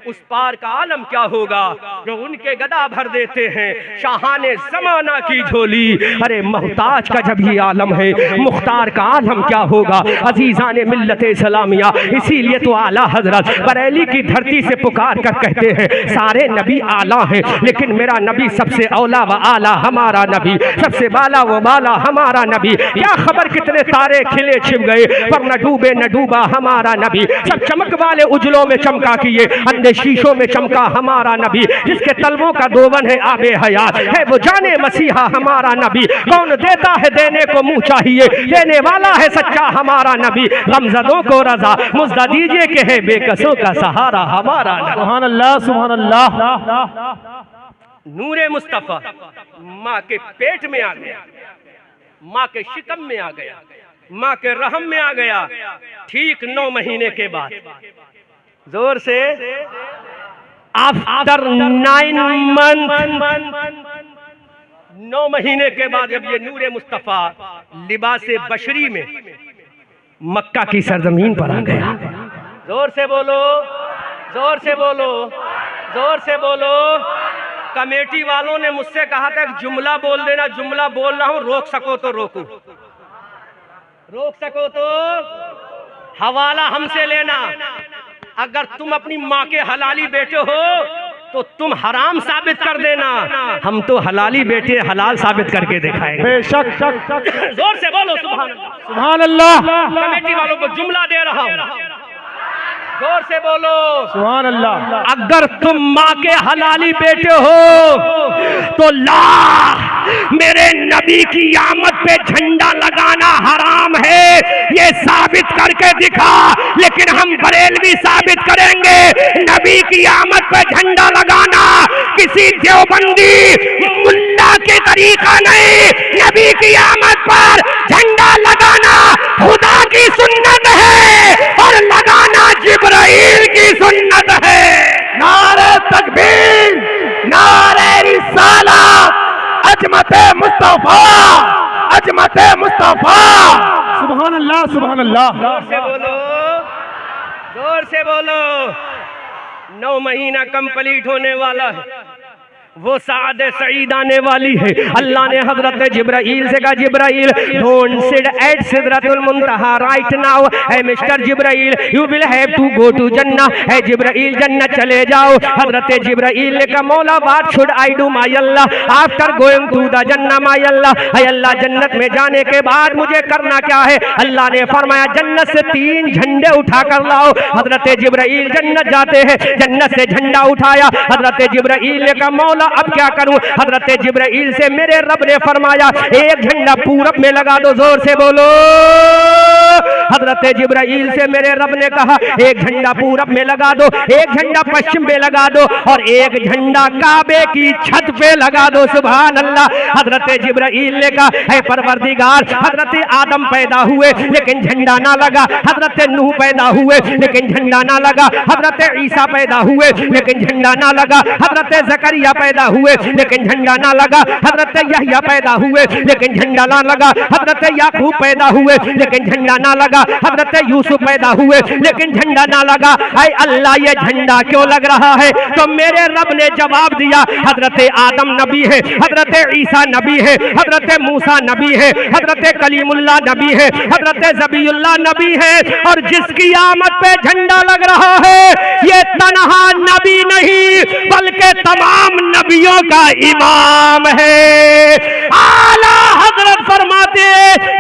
A: उस पार का आलम क्या होगा। जो उनके गदा भर देते हैं शाहाने ज़माना की झोली। अरे मोहताज का जब ये आलम है, मुख्तार का आलम क्या होगा। अजीज़ाने मिल्लते सलामिया, इसीलिए तो आला हजरत बरेली की धरती से पुकार कर कहते हैं सारे नबी आला हैं, लेकिन मेरा नबी सबसे औला व आला हमारा नबी, सबसे बाला व बाला हमारा नबी। क्या खबर कितने तारे खिले छिप गए, पर न डूबे न डूबा हमारा नबी। सब चमक वाले उजलों में चमका किए, अंधे शीशों में चमका हमारा नबी। जिसके तलवों का दोवन है आबे हयात, है वो जाने मसीहा हमारा नबी। कौन देता है देने को मुंह चाहिए, देने वाला है सच्चा हमारा नबी। गमजदों को रजा मुज्दा दीजिए के है बेकसों का सहारा हमारा नबी।
B: सुभान अल्लाह, सुभान अल्लाह।
A: नूरे मुस्तफा माँ के पेट में आ गया, माँ के शिकम में आ गया, माँ के रहम में आ गया। ठीक 9 महीने के बाद, जोर से, आफ्टर 9 मंथ, 9 महीने के बाद जब ये नूरे मुस्तफा लिबासे बशरी में मक्का की सरजमीन पर आ गया। जोर से बोलो, जोर से बोलो, जोर से बोलो। कमेटी वालों ने मुझसे कहा था कि जुमला बोल देना, जुमला बोल रहा हूं, रोक सको तो रोको, रोक सको तो हवाला हमसे लेना। अगर तुम अपनी माँ के हलाली बेटे हो तो तुम हराम साबित कर देना, हम तो हलाली बेटे हलाल साबित करके दिखाएंगे।
B: बेशक,
A: जोर से बोलो सुभान अल्लाह,
B: सुभान अल्लाह।
A: कमेटी वालों को जुमला दे रहा हूं, जोर से बोलो
B: सुभान अल्लाह।
A: अगर तुम माँ के हलाली बेटे हो तो ला मेरे नबी की आमद पे झंडा लगाना हराम है, ये साबित करके दिखा। लेकिन हम बरेलवी साबित करेंगे नबी की आमद पे झंडा लगाना किसी देवबंदी मुल्ला के तरीका नहीं। नबी की आमद पर झंडा लगाना खुदा की सुन्नत है और लगाना जिब्राइल की सुन्नत है।
B: नारे तकबीर, नारे रिसालत, अजमते मुस्तफा, अजमते मुस्तफा। सुभान अल्लाह, सुभान अल्लाह।
A: जोर से बोलो, जोर से बोलो। 9 महीना कंप्लीट होने वाला है, वो साद सईद आने वाली है। अल्लाह ने हजरत जिब्राइल से कहा Jibrail don't sit at Sidratul Muntaha right now, है mister Jibrail you will have to go to जन्नत, है जिब्राइल जन्नत चले जाओ। हजरत जिब्राइल ने कहा मौला what should I do my Allah after going to the जन्नत माय अल्लाह, है अल्लाह जन्नत में जाने के बाद मुझे करना क्या है। अल्लाह ने फरमाया जन्नत से 3 झंडे उठा कर लाओ। हजरत जिब्राइल जन्नत जाते हैं, जन्नत से झंडा उठाया। हजरत जिब्राइल ने कहा मौला अब क्या करूं। हजरत जिब्राइल से मेरे रब ने फरमाया एक झंडा पूरब में लगा दो, जोर से बोलो। हजरत जिब्राइल से मेरे रब ने कहा एक झंडा पूरब में लगा दो, एक झंडा पश्चिम में लगा दो और एक झंडा काबे की छत पे लगा दो। सुभान अल्लाह। हजरत जिब्राइल ने कहा है परवरदिगार हजरत आदम पैदा हुए लेकिन झंडा ना लगा, हजरत नूह पैदा हुए लेकिन झंडा ना लगा, हजरत ईसा पैदा हुए लेकिन झंडा ना लगा, हजरत जकरिया पैदा हुए लेकिन झंडा ना लगा, हजरत यहया पैदा हुए लेकिन झंडा ना लगा, हजरत याकूब पैदा हुए लेकिन झंडा ना लगा, हजरत यूसुफ पैदा हुए लेकिन झंडा ना लगा। ऐ अल्लाह ये झंडा क्यों लग रहा है। तो मेरे रब ने जवाब दिया हजरत आदम नबी है, हजरत ईसा नबी है, हजरत मूसा नबी है, हजरत कलीमुल्लाह नबी है, हजरत ज़बीउल्लाह नबी है और जिसकी आमद पे झंडा लग रहा है ये तन्हा नबी नहीं बल्कि तमाम नबियों का इमाम है। आला हजरत फरमाते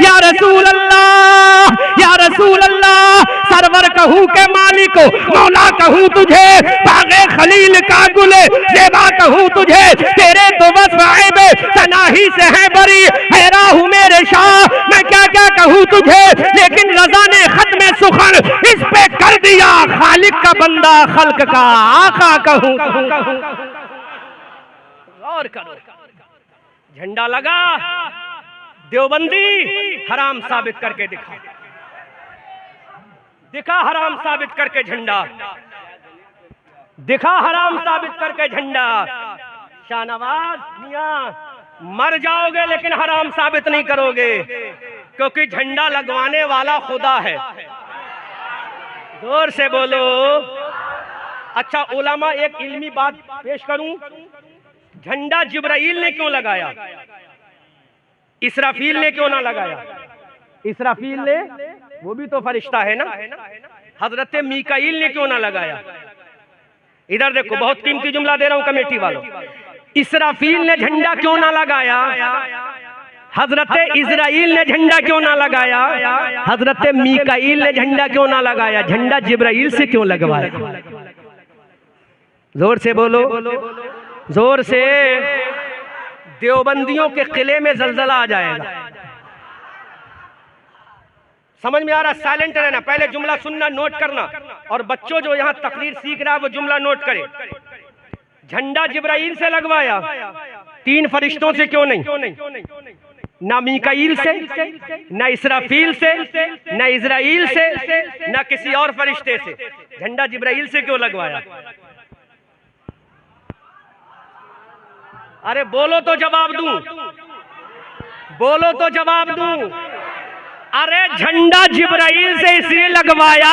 A: या रसूल अल्लाह, या रसूल अल्लाह, सरवर कहूँ के मालिक मौला कहूँ तुझे, बागे खलील का गुले जेबा कहूँ तुझे, तेरे तो बस वाइबे तनाही से है बरी, हैरा हूँ मेरे शाह मैं क्या क्या कहूँ तुझे। लेकिन रजा ने खत्म सुखन इस पे कर दिया, खालिक का बंदा खल्क का आका कहूँ। और करो झंडा लगा, देवबंदी हराम साबित करके दिखा, दिखा हराम साबित करके झंडा, दिखा हराम साबित करके झंडा। शाहनवाज मियां मर जाओगे लेकिन हराम साबित नहीं करोगे। क्योंकि झंडा लगवाने वाला खुदा है। जोर से बोलो। अच्छा उलमा, एक इल्मी बात पेश करूं, झंडा जिब्राइल ने क्यों लगाया, इसराफील ने क्यों ना लगाया? इसराफील ने, वो भी तो फरिश्ता है ना। हजरत मीकाईल ने क्यों ना लगाया? इधर देखो, बहुत कीमती जुमला दे रहा हूं कमेटी वालों। इसराफील ने झंडा क्यों ना लगाया? हजरत इजराइल ने झंडा क्यों ना लगाया? हजरत मीकाईल ने झंडा क्यों ना लगाया? झंडा जिब्राइल से क्यों लगवाया? जोर से बोलो, जोर से। देवबंदियों के किले में जलजला आ जाएगा। समझ में आ रहा? साइलेंट रहना, पहले जुमला सुनना, नोट करना, और बच्चों जो यहाँ तकरीर सीख रहा है वो जुमला नोट करे। झंडा जिब्राइल से लगवाया, 3 फरिश्तों से क्यों नहीं? ना मीकाईल से, ना इसराफील से, ना इजराइल से, ना किसी और फरिश्ते से। झंडा जिब्राइल से क्यों लगवाया? अरे बोलो तो जवाब दूं, बोलो तो जवाब दूं। अरे झंडा जिब्राइल से इसलिए लगवाया,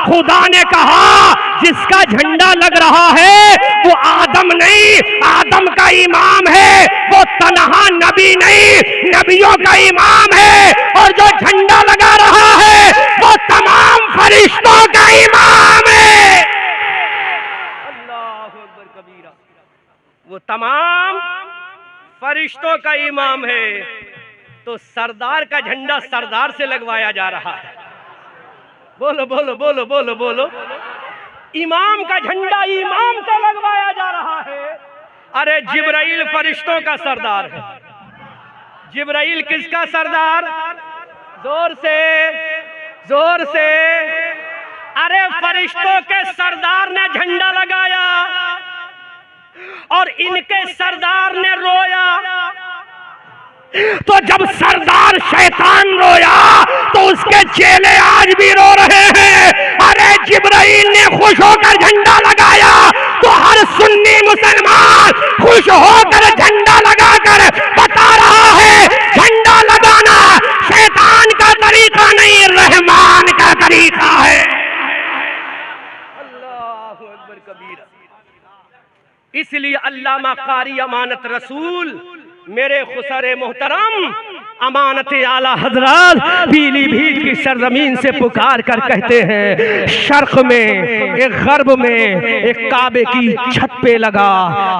A: खुदा ने कहा जिसका झंडा लग रहा है वो आदम नहीं, आदम का इमाम है। वो तन्हा नबी नहीं, नबियों का इमाम है। और जो झंडा लगा रहा है वो तमाम फरिश्तों का इमाम है। अल्लाहु अकबर कबीरा। वो तमाम फरिश्तों का इमाम है। तो सरदार का झंडा सरदार से लगवाया जा रहा है। बोलो बोलो बोलो बोलो बोलो। इमाम का झंडा इमाम से लगवाया जा रहा है। अरे जिब्राइल फरिश्तों का सरदार है। जिब्राइल किसका सरदार? जोर से, जोर से। अरे फरिश्तों के सरदार ने झंडा लगाया और इनके सरदार ने रोया। तो जब सरदार शैतान रोया तो उसके चेले आज भी रो रहे हैं। अरे जिब्राइल ने खुश होकर झंडा लगाया तो हर सुन्नी मुसलमान खुश होकर झंडा लगाकर बता रहा है झंडा लगाना शैतान का तरीका नहीं, रहमान का तरीका है। अल्लाहु अकबर कबीरा। इसलिए अल्लामा कारी अमानत रसूल मेरे खुसरे मोहतरम अमानत आला हजरत पीलीभीत की सरजमीन से पुकार कर कहते हैं, शर्क में एक गर्ब में एक काबे की छत पे लगा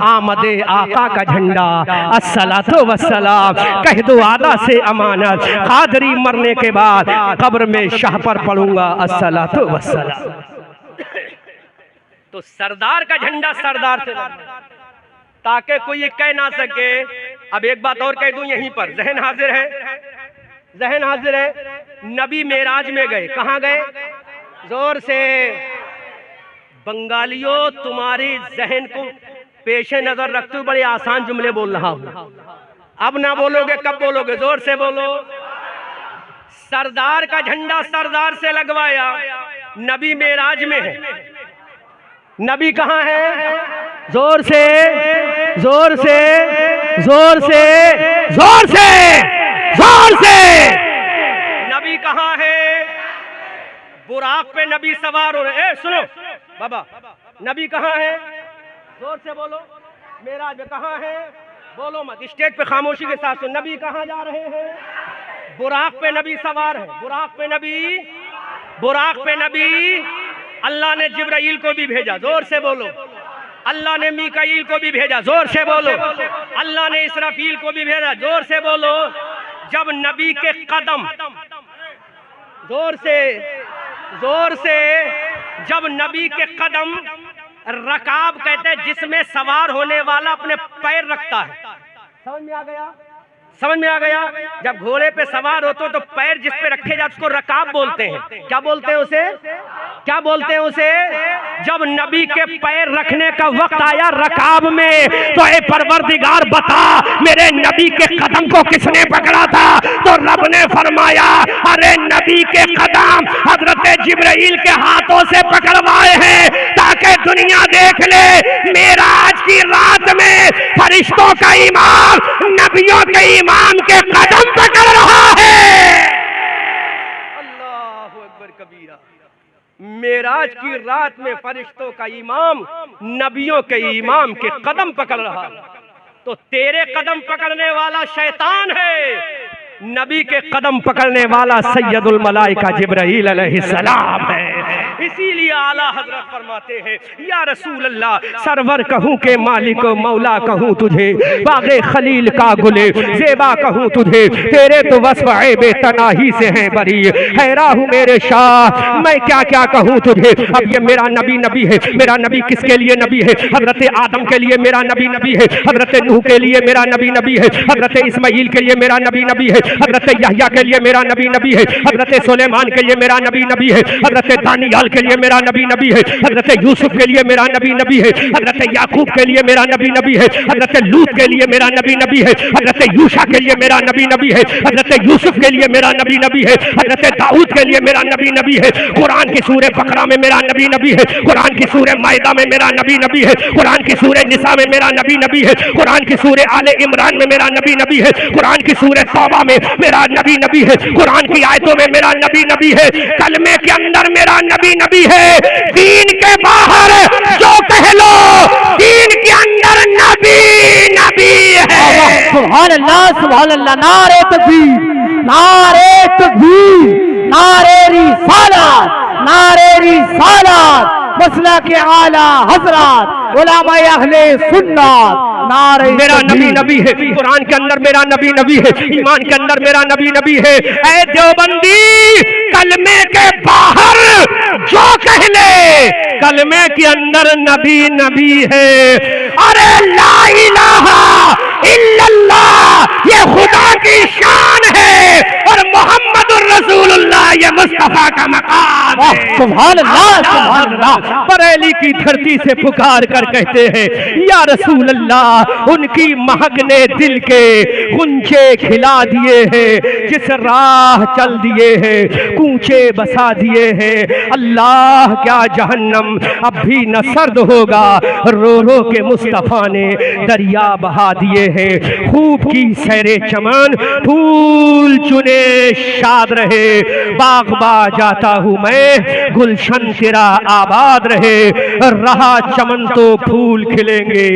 A: आमदे आका का झंडा, अस्सलातु वस्सलाम कह दो आदा से अमानत, कादरी मरने के बाद कब्र में शाह पर पढ़ूंगा अस्सलातु वस्सलाम। तो सरदार का झंडा सरदार से ताकि कोई ये कह ना सके। अब एक बात और कह दूं यहीं पर, जहन हाजिर है, जहन हाजिर है। नबी मेराज में गए, कहाँ गए? जोर से। बंगालियों तुम्हारी जहन को पेशे नजर रखते हुए बड़े आसान जुमले बोल रहा हूं। अब ना बोलोगे कब बोलोगे? जोर से बोलो। सरदार का झंडा सरदार से लगवाया, नबी मेराज में है। नबी कहाँ है? जोर से, जोर से, जोर से, जोर से, जोर से। नबी कहाँ है? बुराक पे नबी सवार हो रहे। सुनो बाबा, नबी कहाँ है? जोर से बोलो। मेराज में कहाँ है? बोलो मत, स्टेज पे खामोशी के साथ सुन। नबी कहाँ जा रहे हैं? बुराक पे नबी सवार है। बुराक पे नबी, बुराक पे नबी। अल्लाह ने जिब्राइल को भी भेजा। जोर से बोलो। अल्लाह ने मीकाईल को भी भेजा। जोर से बोलो। अल्लाह ने इसराफील को भी भेजा। जोर से बोलो। जब नबी के कदम, जोर से, जोर से, जब नबी के कदम रकाब कहते हैं जिसमें सवार होने वाला अपने पैर रखता है। समझ में आ गया? समझ में आ गया? जब घोड़े पे सवार होते तो पैर जिस पे रखे जाते उसको रकाब बोलते हैं। क्या बोलते हैं उसे? क्या बोलते हैं उसे? जब नबी के पैर रखने का वक्त आया रकाब में, तो ए परवरदिगार बता मेरे नबी के कदम को किसने पकड़ा था? तो रब ने फरमाया अरे नबी के कदम हजरत जिब्राइल के हाथों से पकड़वाए हैं ताकि दुनिया देख ले मेराज की रात में
B: में फरिश्तों का इमाम नबियों के इमाम के कदम पकड़ रहा है।
A: अल्लाहु अकबर कबीरा। मेराज की रात में फरिश्तों का इमाम नबियों के इमाम के कदम पकड़ रहा, तो तेरे कदम पकड़ने वाला शैतान है, नबी के कदम पकड़ने वाला सैयदुल मलाइका जिब्राइल अलैहिस्सलाम है। इसीलिए आला हजरत फरमाते हैं, या रसूल अल्लाह, सरवर कहूँ के मालिक मौला कहूँ तुझे, बागे खलील का गुले जेबा कहूँ तुझे, तेरे तो वस्फ ऐबे तनाही से हैं बरी, हैरा हूँ मेरे शाह मैं क्या क्या कहूँ तुझे। अब ये मेरा नबी नबी है, मेरा नबी किसके लिए नबी है? हजरत आदम के लिए मेरा नबी नबी है, हजरत नूह के लिए मेरा नबी नबी है, हजरत इस्माइल के लिए मेरा नबी नबी है, हजरत यहया के लिए मेरा नबी नबी है, हजरत सुलेमान के लिए मेरा नबी नबी है, हजरत दानियाल के लिए मेरा नबी नबी है, हजरत यूसुफ के लिए मेरा नबी नबी है, हजरत याकूब के लिए मेरा नबी नबी है, हजरत लूत के लिए मेरा नबी नबी है, हजरत यूशा के लिए मेरा नबी नबी है, हजरत यूसुफ के लिए मेरा नबी नबी है, हजरत दाऊद के लिए मेरा नबी नबी है, कुरान की सूरह बकरा में मेरा नबी नबी है, कुरान की सूरह मायदा में मेरा नबी नबी है, कुरान की सूरह निसा में मेरा नबी नबी है, कुरान की सूरह आले इमरान में मेरा नबी नबी है, कुरान की सूरह तौबा में मेरा नबी नबी है, कुरान की आयतों में मेरा नबी नबी है, कलमे के अंदर मेरा नबी नबी है। दीन के बाहर जो कह लो, दीन के अंदर नबी नबी है।
C: सुभान अल्लाह, नारे तकबीर, नारे तकबीर, नारे रिसालत, नारे रिसालत, मसला के आला हजरत उलमा अहले सुन्नत, नारे
A: मेरा नबी नबी है, कुरान के अंदर मेरा नबी नबी है, ईमान के अंदर मेरा नबी नबी है। ऐ देवबंदी, कलमे के बाहर जो कह ले, कलमे के अंदर नबी नबी है। अरे ला इलाहा इल्लल्लाह ये खुदा की शान है, और मोहम्मदुर रसूलुल्लाह ये मुस्तफा का मकाम है।
C: सुभान अल्लाह, सुभान अल्लाह।
A: बरेली की धरती से पुकार कर कहते हैं, या रसूल अल्लाह, उनकी महक ने दिल के गुंजे खिला दिए हैं, जिस राह चल दिए हैं कूचे बसा दिए हैं। अल्लाह क्या जहन्नम अब भी न सर्द होगा, रो रो के मुस्तफ़ा ने दरिया बहा दिए हैं। खूब की सैरे चमन, फूल चुने शाद रहे, बागबा जाता हूँ मैं, गुलशन तेरा आबाद रहे, रहा चमन तो फूल खिलेंगे,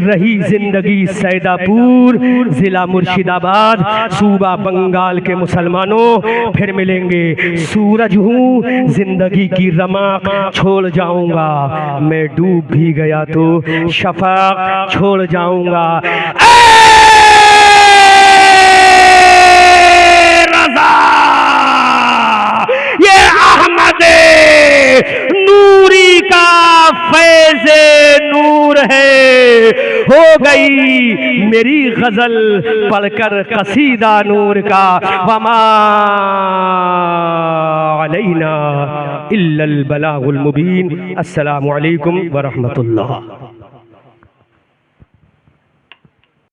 A: रही जिंदगी सैदापुर, जिला मुर्शिदाबाद, सूबा बंगाल के मुसलमानों फिर मिलेंगे। सूरज हूँ जिंदगी की रमक छोड़ जाऊंगा, मैं डूब भी गया तो शफाक छोड़ जाऊंगा। ये अहमद नूरी का फैज़े नूर है, हो गई मेरी गजल पढ़कर कसीदा नूर का। वमा अलैना इल्लल बलागुल मुबीन। अस्सलामु अलैकुम व रहमतुल्लाह।